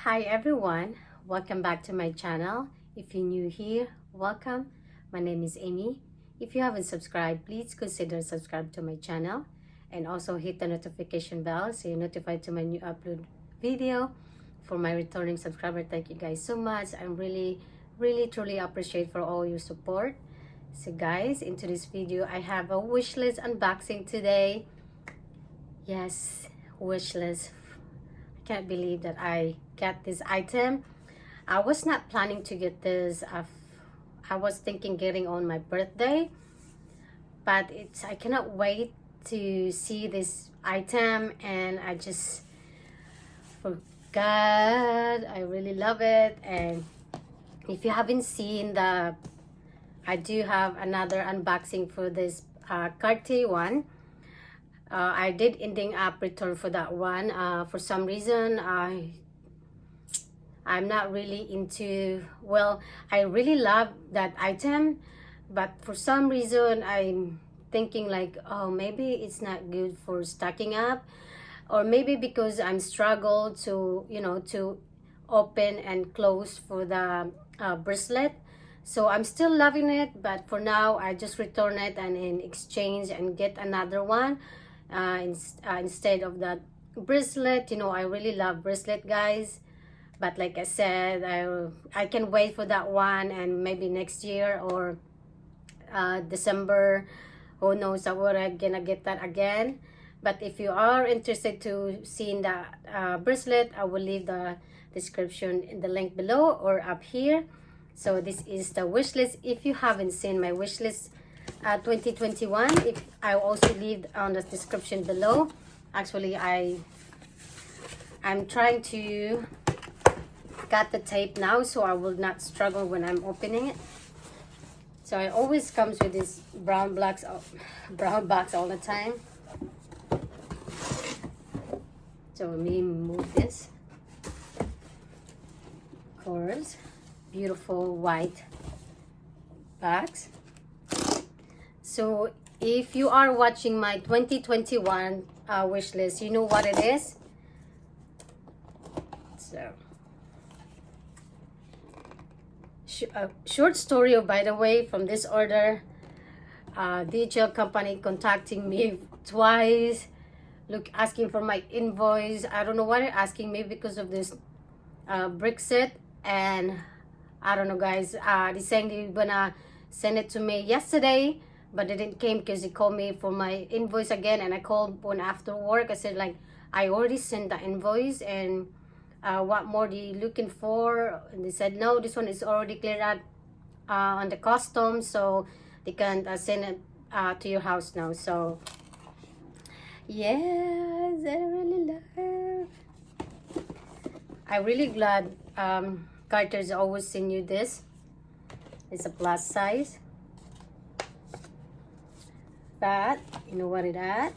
Hi everyone, welcome back to my channel. If you're new here, welcome. My name is Amy. If you haven't subscribed, please consider subscribe to my channel and also hit the notification bell so you're notified to my new upload video. For my returning subscriber, thank you guys so much. I'm really truly appreciate for all your support. So guys, into this video I have a wish list unboxing today. Yes, wish list. Can't believe that I got this item. I was not planning to get this. I was thinking getting on my birthday, but I cannot wait to see this item, and I just forgot. I really love it. And if you haven't seen I do have another unboxing for this Cartier one. I did ending up return for that one. For some reason, I'm not really into, well, I really love that item, but for some reason I'm thinking like, oh, maybe it's not good for stacking up, or maybe because I'm struggled to, to open and close for the bracelet. So I'm still loving it, but for now I just return it and in exchange and get another one. Instead of that bracelet. I really love bracelet, guys, but like I said, I can wait for that one, and maybe next year or December, who knows, I'm gonna get that again. But if you are interested to seeing the bracelet, I will leave the description in the link below or up here. So this is the wish list. If you haven't seen my wish list 2021, if I also leave on the description below. Actually, I'm trying to cut the tape now so I will not struggle when I'm opening it. So it always comes with this brown box all the time. So let me move this. Of course, beautiful white box. So if you are watching my 2021 wish list, you know what it is. So short story, by the way, from this order. DHL company contacting me twice, asking for my invoice. I don't know why they're asking me, because of this Brexit, and I don't know, guys. They're saying they're gonna send it to me yesterday, but it didn't came because he called me for my invoice again, and I called when after work. I said, like, I already sent the invoice, and what more are you looking for? And they said, no, this one is already cleared out on the customs, so they can send it to your house now. So yes, I'm really glad Cartier's always send you this. It's a plus size, but you know what it at.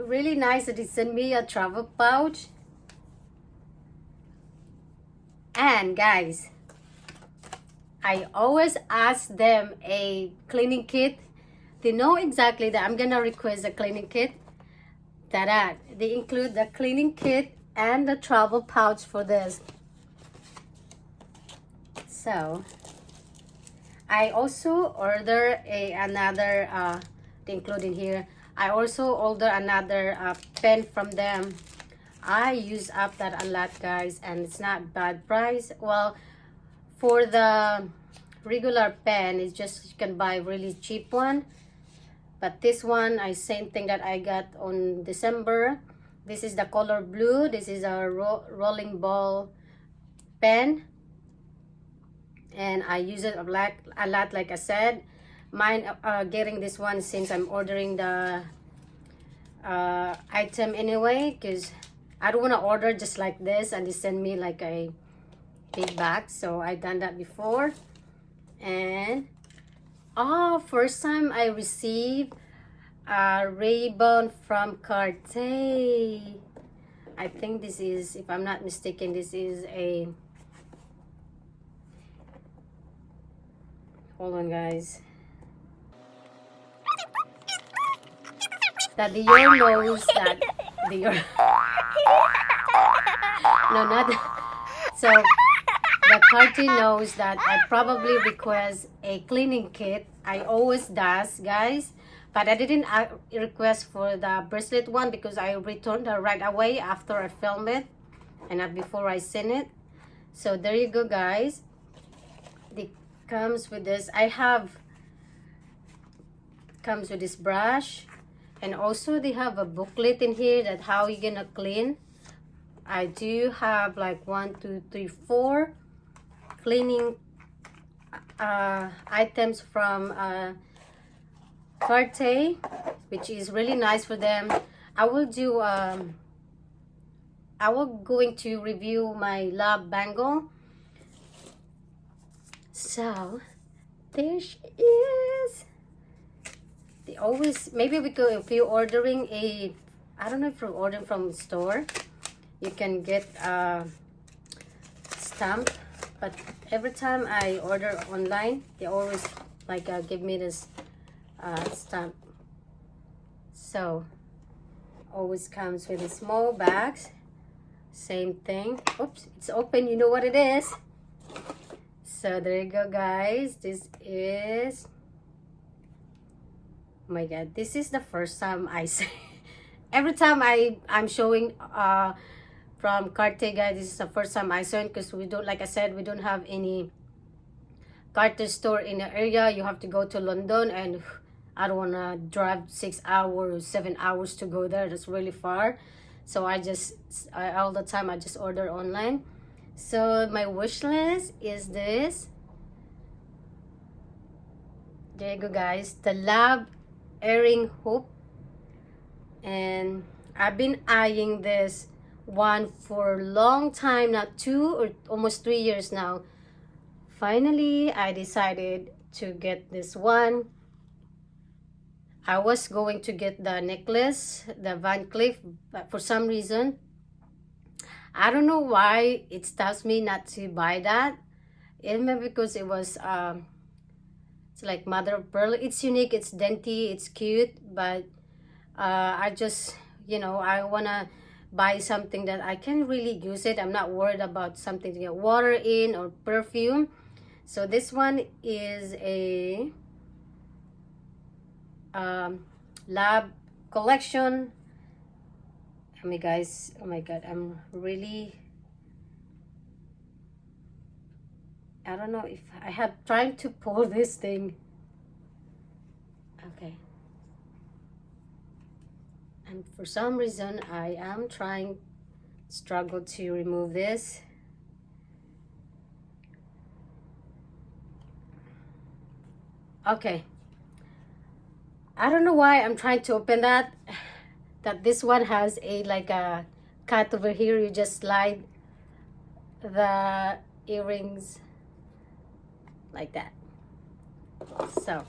Really nice that he sent me a travel pouch. And guys, I always ask them a cleaning kit. They know exactly that I'm gonna request a cleaning kit. That they include the cleaning kit and the travel pouch for this. So I also order another including here. I also order another pen from them. I use up that a lot, guys, and it's not bad price. Well, for the regular pen, it's just you can buy really cheap one. But this one, same thing that I got on December. This is the color blue. This is a rolling ball pen, and I use it a lot, like I said. Mine getting this one since I'm ordering the item anyway, because I don't want to order just like this and they send me like a big bag. So I done that before. And first time I received a ribbon from Cartier. I think this is, if I'm not mistaken, this is a, hold on, guys. that the year knows that the no, not so the Cartier knows that I probably request a cleaning kit. I always does, guys, but I didn't request for the bracelet one because I returned her right away after I filmed it and not before I sent it. So there you go, guys. It comes with this. Comes with this brush, and also they have a booklet in here that how you're gonna clean. I do have like 1, 2, 3, 4 cleaning items from Cartier, which is really nice for them. I will going to review my lab bangle. So there she is. They always, maybe we could, if you're ordering a, I don't know if you're ordering from the store, you can get a stamp. But every time I order online, they always like give me this stamp. So always comes with a small bags. Same thing. Oops, it's open. You know what it is. So there you go, guys. This is, oh my god, this is the first time I say every time I'm showing from Cartier, guys, this is the first time I saw it because we don't, like I said, we don't have any Cartier store in the area. You have to go to London, and I don't want to drive 6 hours, 7 hours to go there. That's really far. So all the time I just order online. So my wish list is this. There you go, guys. The lab earring hoop. And I've been eyeing this one for a long time, not 2 or almost 3 years now. Finally, I decided to get this one. I was going to get the necklace, the Van Cleef, but for some reason, I don't know why it stops me not to buy that. Maybe because it was, it's like mother of pearl. It's unique, it's dainty, it's cute, but I just, I want to buy something that I can really use it. I'm not worried about something to get water in or perfume. So this one is a lab collection. I mean, guys, oh my god, I'm really, I don't know if I have trying to pull this thing. Okay. And for some reason, I am struggle to remove this. Okay. I don't know why I'm trying to open that this one has like a cut over here. You just slide the earrings like that. So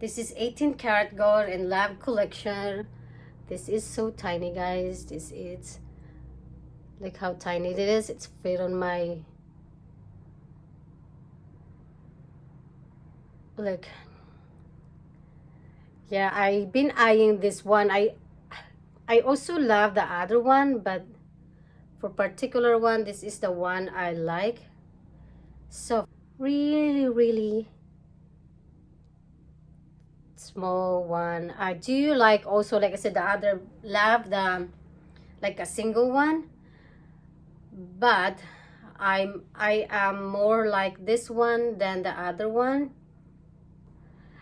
this is 18 karat gold and lab collection. This is so tiny, guys. This is, look how tiny it is. It's fit on my, look. Yeah, I've been eyeing this one. I also love the other one, but for particular one, this is the one I like. So really small one. I do like also, like I said, the other love the like a single one, but I am more like this one than the other one.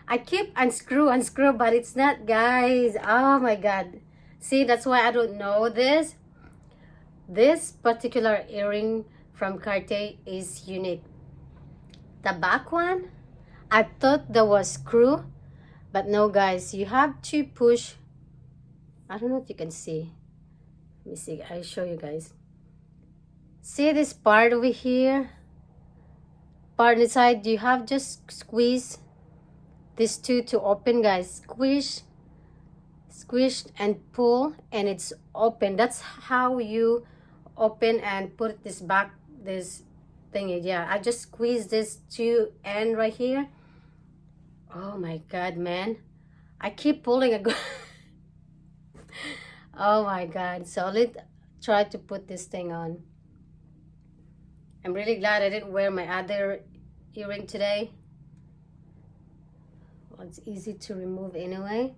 I keep unscrew, but it's not, guys. Oh my god. See, that's why I don't know this. This particular earring from Cartier is unique. The back one, I thought there was screw, but no, guys. You have to push. I don't know if you can see. Let me see. I'll show you guys. See this part over here? Part inside, you have just squeeze these two to open, guys. Squish and pull, and it's open. That's how you open and put this back, this thingy. Yeah, I just squeeze this two end right here. Oh my god, man, I keep pulling Oh my god. So let's try to put this thing on. I'm really glad I didn't wear my other earring today. Well, it's easy to remove anyway.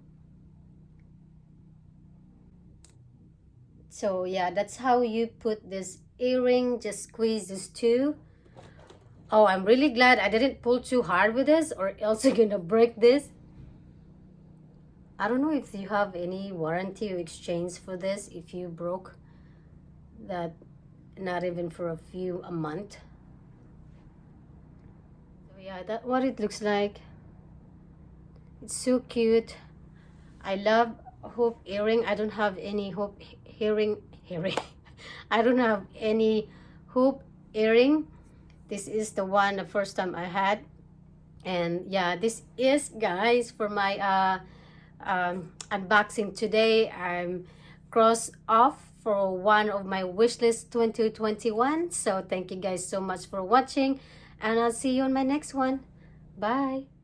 So yeah, that's how you put this earring. Just squeeze these two. Oh, I'm really glad I didn't pull too hard with this, or else you're gonna break this. I don't know if you have any warranty or exchange for this if you broke that, not even for a month. So yeah, that's what it looks like. It's so cute. I love hoop earring. I don't have any hoop earring. I don't have any hoop earring. This is the one the first time I had. And yeah, this is, guys, for my unboxing today. I'm cross off for one of my wishlist 2021. So thank you guys so much for watching, and I'll see you on my next one. Bye.